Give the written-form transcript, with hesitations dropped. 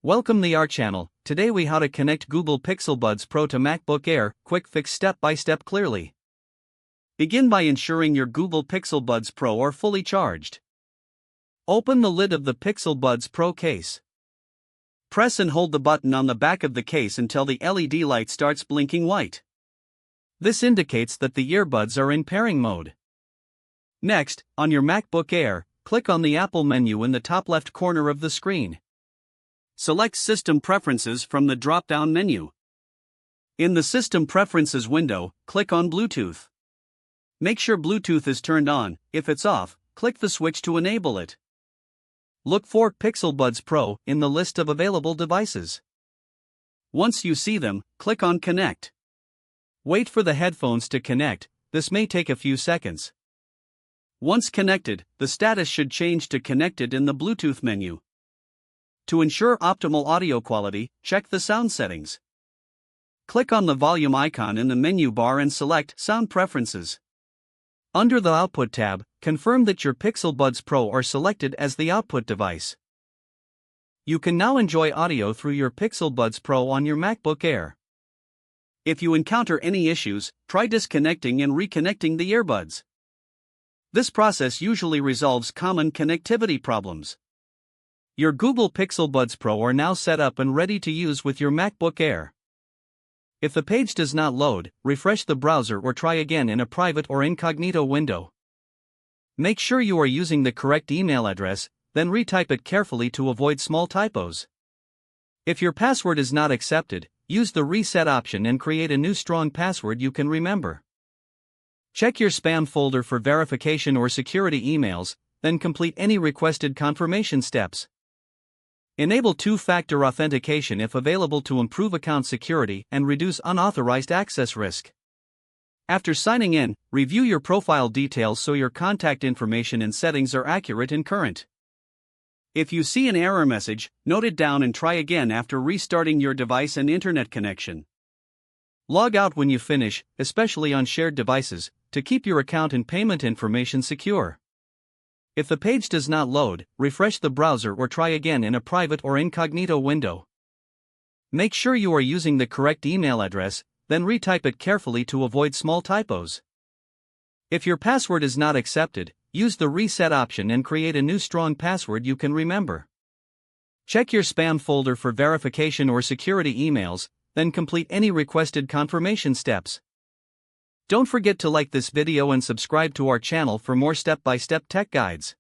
Welcome to our channel. Today we how to connect Google Pixel Buds Pro to MacBook Air, quick fix step by step clearly. Begin by ensuring your Google Pixel Buds Pro are fully charged. Open the lid of the Pixel Buds Pro case. Press and hold the button on the back of the case until the LED light starts blinking white. This indicates that the earbuds are in pairing mode. Next, on your MacBook Air, click on the Apple menu in the top left corner of the screen. Select System Preferences from the drop-down menu. In the System Preferences window, click on Bluetooth. Make sure Bluetooth is turned on. If it's off, click the switch to enable it. Look for Pixel Buds Pro in the list of available devices. Once you see them, click on Connect. Wait for the headphones to connect. This may take a few seconds. Once connected, the status should change to Connected in the Bluetooth menu. To ensure optimal audio quality, check the sound settings. Click on the volume icon in the menu bar and select Sound Preferences. Under the Output tab, confirm that your Pixel Buds Pro are selected as the output device. You can now enjoy audio through your Pixel Buds Pro on your MacBook Air. If you encounter any issues, try disconnecting and reconnecting the earbuds. This process usually resolves common connectivity problems. Your Google Pixel Buds Pro are now set up and ready to use with your MacBook Air. If the page does not load, refresh the browser or try again in a private or incognito window. Make sure you are using the correct email address, then retype it carefully to avoid small typos. If your password is not accepted, use the reset option and create a new strong password you can remember. Check your spam folder for verification or security emails, then complete any requested confirmation steps. Enable two-factor authentication if available to improve account security and reduce unauthorized access risk. After signing in, review your profile details so your contact information and settings are accurate and current. If you see an error message, note it down and try again after restarting your device and internet connection. Log out when you finish, especially on shared devices, to keep your account and payment information secure. If the page does not load, refresh the browser or try again in a private or incognito window. Make sure you are using the correct email address, then retype it carefully to avoid small typos. If your password is not accepted, use the reset option and create a new strong password you can remember. Check your spam folder for verification or security emails, then complete any requested confirmation steps. Don't forget to like this video and subscribe to our channel for more step-by-step tech guides.